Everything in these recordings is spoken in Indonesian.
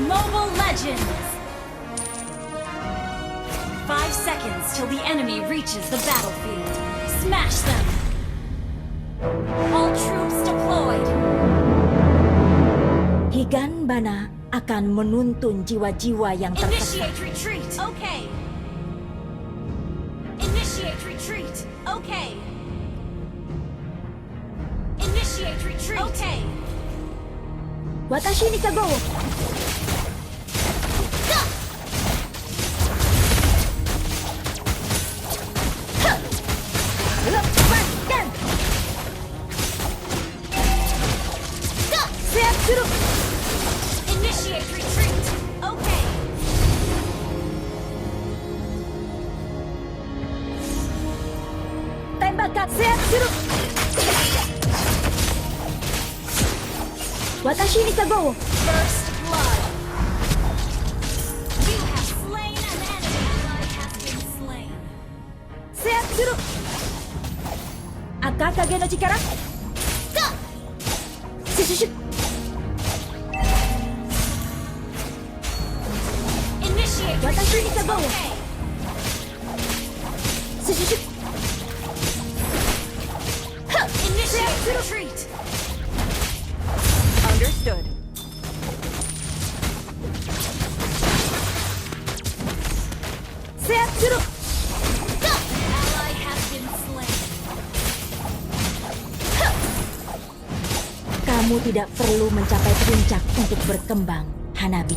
Mobile Legends! 5 seconds till the enemy reaches the battlefield. Smash them! All troops deployed! Higanbana akan menuntun jiwa-jiwa yang tertekan. Initiate retreat! Okay! Initiate retreat! Okay! Initiate retreat! Okay! Watashi ni kagou! Lepaskan! Siap suruh! Initiate retreat! Okay! Tembakan! Siap suruh! Watashi ni kagou! First blood! You have slain an enemy! Ally has been slain! Siap suruh! Akakage no chikara! Shushu! Initiate Watashi ni retreat! kagou! Okay! Shushu! Initiate retreat! Understood. Siap suruh! Ally has been slain! Kamu tidak perlu mencapai puncak untuk berkembang, Hanabi.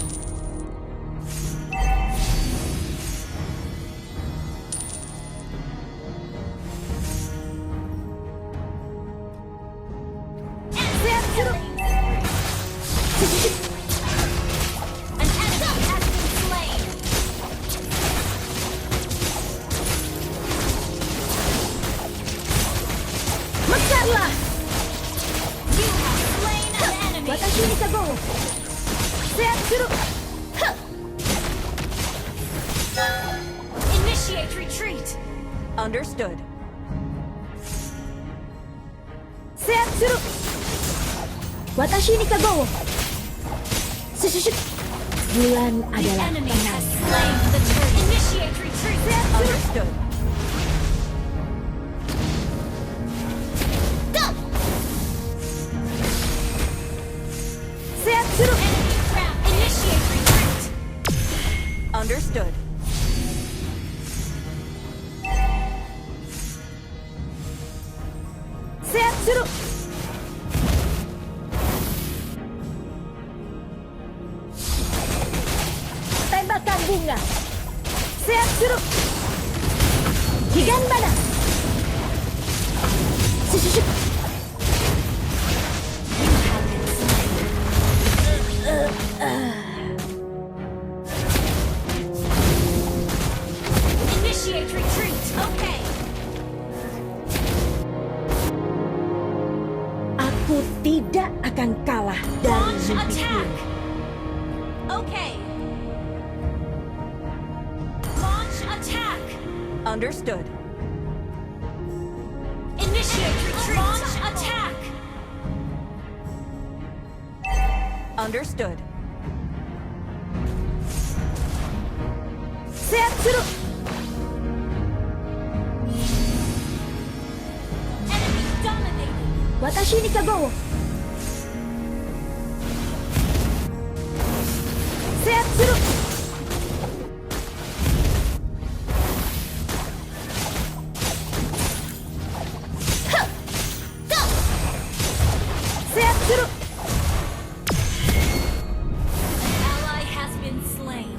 Siap suruh! An enemy has been slain! Mekarlah! You have slain an enemy! Watashi ni kagou! Siap suruh! Initiate retreat! Understood. Siap suruh! Watashi ni kagou! Shushu! Bulan The adalah enemy tenang. has slain the turret! Initiate retreat! Understood. Siap suruh! Enemy ground! Initiate retreat! Understood. Siap suruh! Tembakan bunga! Siap suruh! Higanbana! Shushu! Initiate retreat! Okay! Aku tidak akan kalah dari Launch mimpiku. attack! Okay! Launch attack! Understood. Initiate retreat! Launch attack! Understood. Siap suruh! Enemy dominated! Watashi ni kagou! Siap suruh! Siap suruh! An ally has been slain.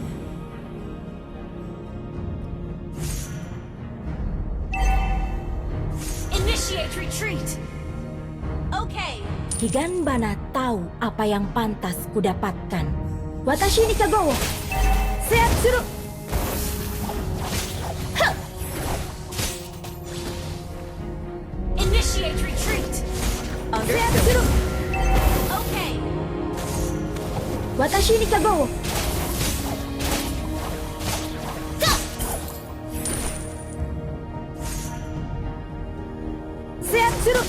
Initiate retreat! Okay! Higanbana tahu apa yang pantas kudapatkan. Watashi ni kagou! Siap suruh! Initiate retreat! Siap Understood. suruh! Okay! Watashi ni kagou! Siap suruh!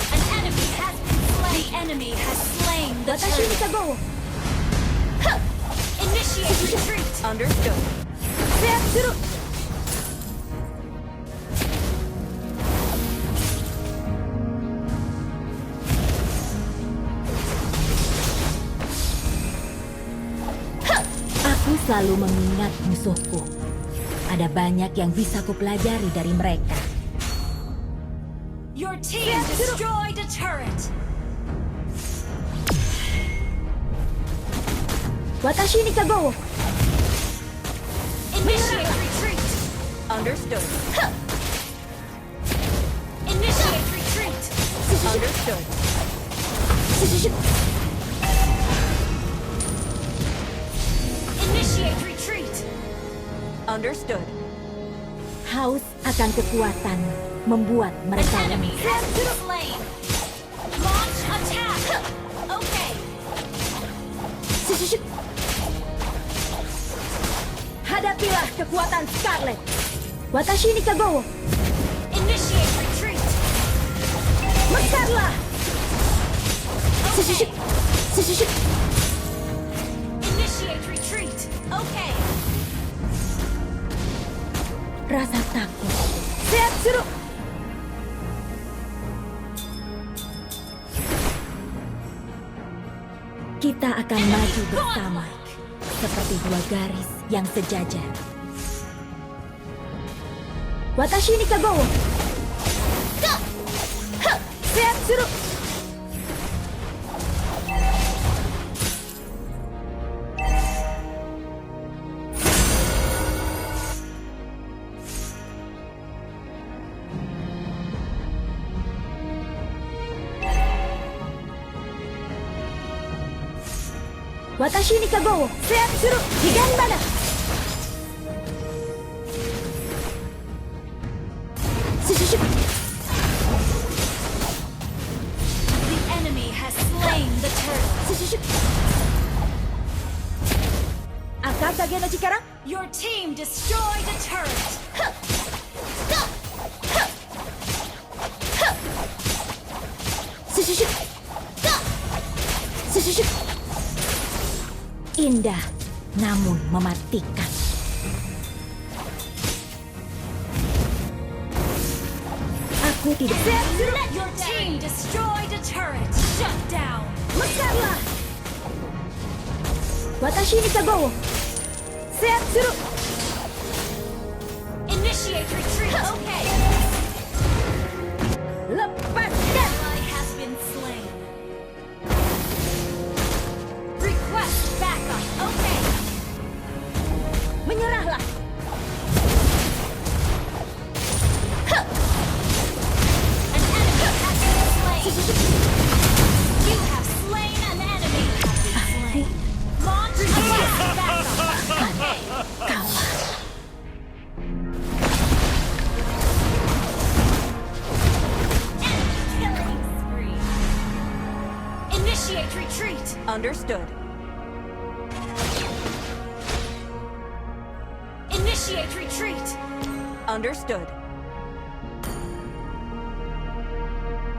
An enemy has been slain! The enemy has slain the Watashi ni turret! kagou! Initiate retreat. Understood. Seat suru. Aku selalu mengingat musuhku. Ada banyak yang bisa kupelajari dari mereka. Your team destroyed a turret. Watashi ni Kagowo. Initiate retreat. Understood. Initiate retreat. Understood. Initiate retreat. Understood. Haus akan kekuatan membuat An mereka enemy lemah. has been slain. Launch attack. Okay. Hadapilah kekuatan Scarlet. Watashi ni Kagowo. Initiate retreat. Mekarlah. Okay. Initiate retreat. Okay. Rasa takut. Seat suru. Kita akan maju bersama seperti dua garis yang sejajar. Watashi ni Kagowo. Seat suru. Watashi ni Kagowo. Seat suru. Higanbana. The enemy has slain the turret. Akagage no chikara. Your team destroyed a turret. Indah namun mematikan. Aku tidak Your team destroyed a turret. Shut down. mekarlah. Watashi ni Kagowo. Seat suru. Initiate retreat. Okay. Lepaskan. Ally has been slain. Request backup. Okay. Menyerahlah. An enemy has been slain. You have slain an enemy. Have been slain. Launch attack backup. Okay. Kalah. Enemy killing spree. Initiate retreat. Understood. Initiate retreat. Understood.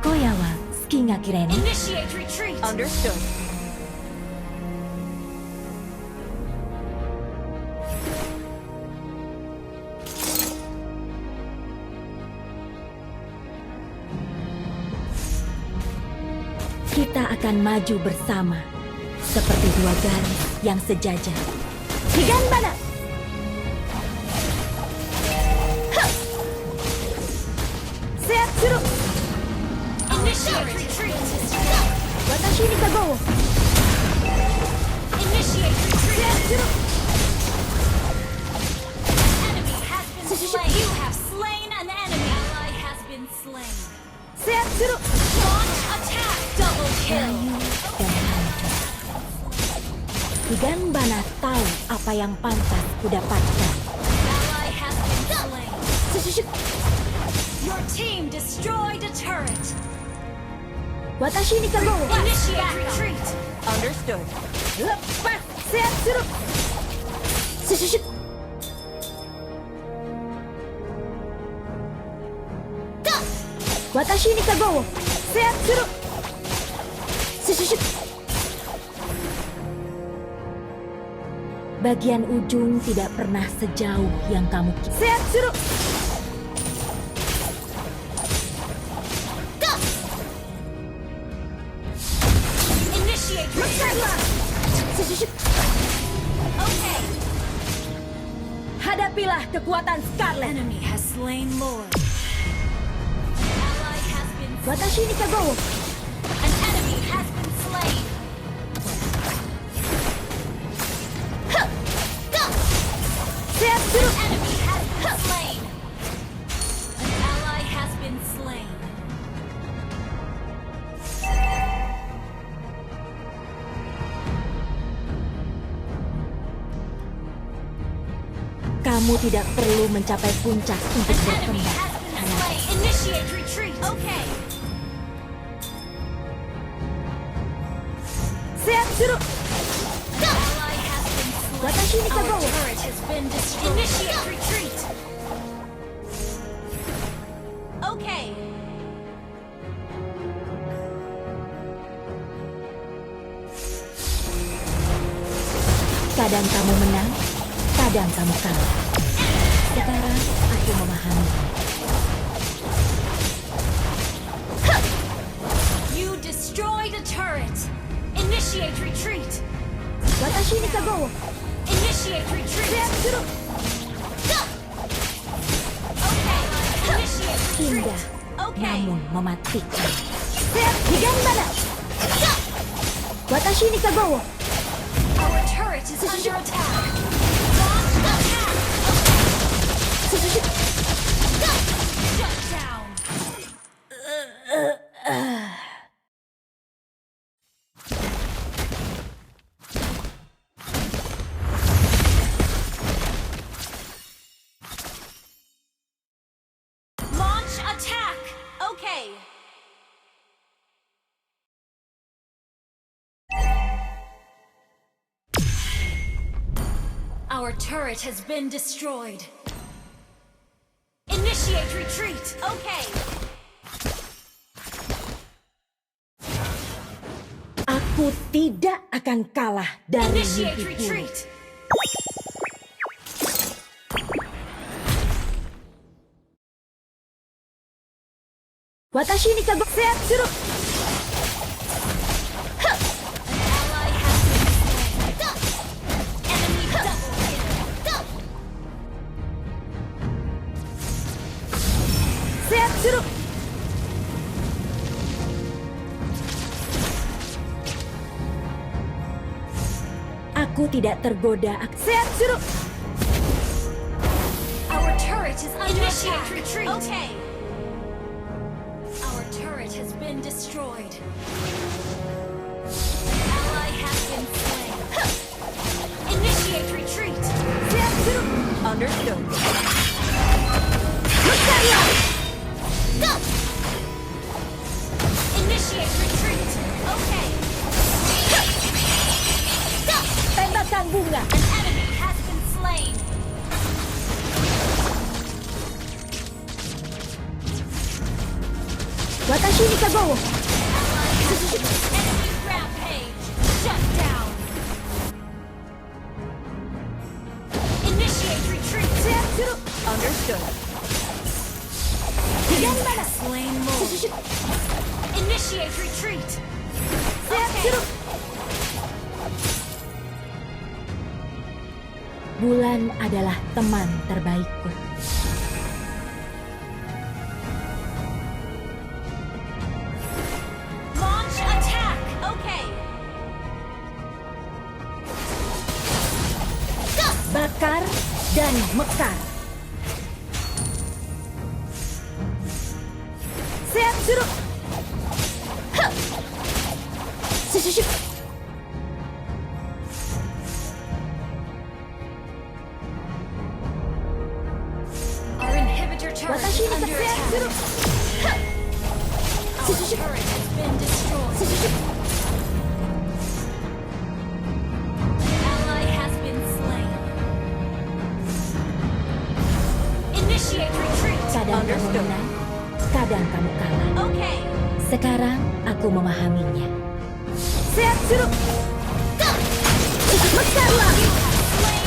Koya wa suki ga kirei ne. Initiate retreat. Understood. Kita akan maju bersama seperti dua garis yang sejajar. Higanbana. Seat suru. Initiate retreat. Watashi ni Kagowo. Initiate retreat. Seat suru. Enemy has been slain. You have slain an enemy. Ally has been slain. Seat suru. Launch attack. Double kill. Layu dan hancur. Higanbana tahu apa yang pantas kudapatkan. Ally has been slain. Your team destroyed a turret. Watashi ni Kagowo. Initiate retreat. Understood. Lepas. Seat suru. Watashi ni Kagowo. Seat suru. Bagian ujung tidak pernah sejauh yang kamu kira. Siap suruh. Initiate retreat. Okay. Hadapilah kekuatan Scarlet. Enemy has slain Lord. Ally has been slain. Watashi ni Kagowo. An enemy has been slain. Siap suruh. Enemy has been slain. An ally has been slain. Kamu tidak perlu mencapai puncak untuk An enemy berkembang. has been slain. Initiate retreat. Okay. Siap suruh. Ally has been slain. Watashi ni Our Kagowo. turret has been destroyed. Initiate retreat. Okay. Kadang kamu menang, kadang kamu kalah. Sekarang aku memahami. You destroyed a turret. Initiate retreat. Watashi ni Kagowo. Initiate retreat. Siap suruh. Okay. Initiate retreat. Indah, Okay. namun mematikan. Siap, higang mana? Watashi ni Kagowo. Our turret is under attack. Launch attack. Shut down. Launch attack. Okay. Our turret has been destroyed. Initiate retreat. Okay. Aku tidak akan kalah dari Initiate mimpiku. retreat. Watashi ni Kagowo. Siap suruh. Ally has been slain. Enemy double kill. Siap suruh. Aku tidak tergoda. Siap suruh. Our turret is under Initiate attack. retreat. Okay. Our turret has been destroyed. Ally has been slain. Initiate retreat. Siap suruh. Understood. Mekarlah. Go. Initiate retreat. Okay. Go. Tembakan bunga. An enemy has been slain. Watashi ni Kagowo. Enemy rampage. Shut down. Initiate retreat. Siap suruh. Understood. Higang mana? Slain Lord. Initiate retreat. Siap Okay. suruh. Bulan adalah teman terbaikku. Launch attack. Okay. Bakar dan mekar. Siap suruh. Huh. Syup. Our inhibitor turret Watashi is ni under siap suruh. attack. Huh. Our turret has been destroyed. Ally has been slain. Initiate retreat. Kadang kamu Understood. menang, kadang kamu kalah. Okay. Sekarang aku memahaminya. Siap suruh. Mekarlah. You have slain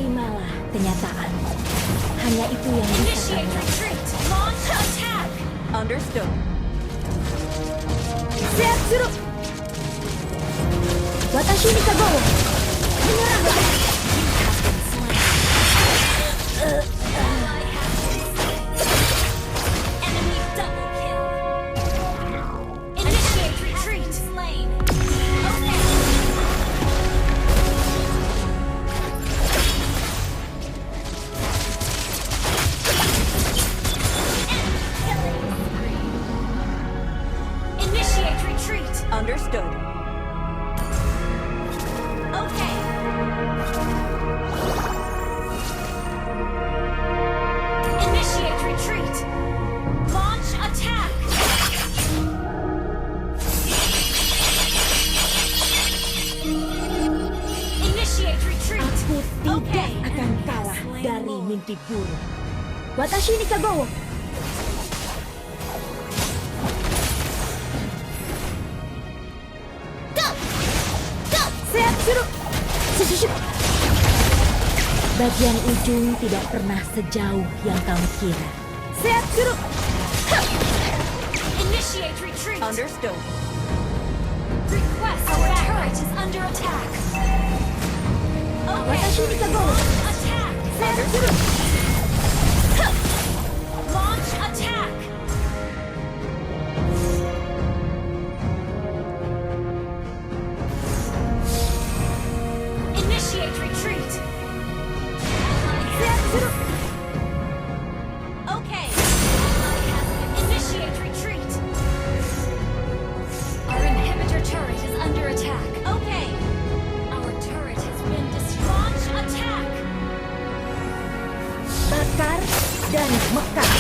Terimalah kenyataan. Hanya itu yang bisa Initiate kamu lakukan. retreat. Launch attack. Understood. Sehat suruh. Watashi ni Kagoro. Menyeranglah. Enemy double kill. Initiate retreat. Slain. Okay. Initiate retreat. Understood. Okay. Initiate retreat. Launch attack. Initiate retreat. Aku tidak Okay. akan kalah dari mimpi buruk. Watashi ni Kagoro. Sehat suruh. Sususup. Bagian ujung tidak pernah sejauh yang kamu kira. Sehat suruh. Initiate retreat. Understood. Request our turret is under attack. Okay. Watashi ni Kagoro. Attack. Sehat suruh. Launch attack. Initiate retreat. Sehat suruh. Okay. Initiate retreat. Our inhibitor turret is under attack. Okay. Our turret has been destroyed. Launch attack. Bakar dan mekar.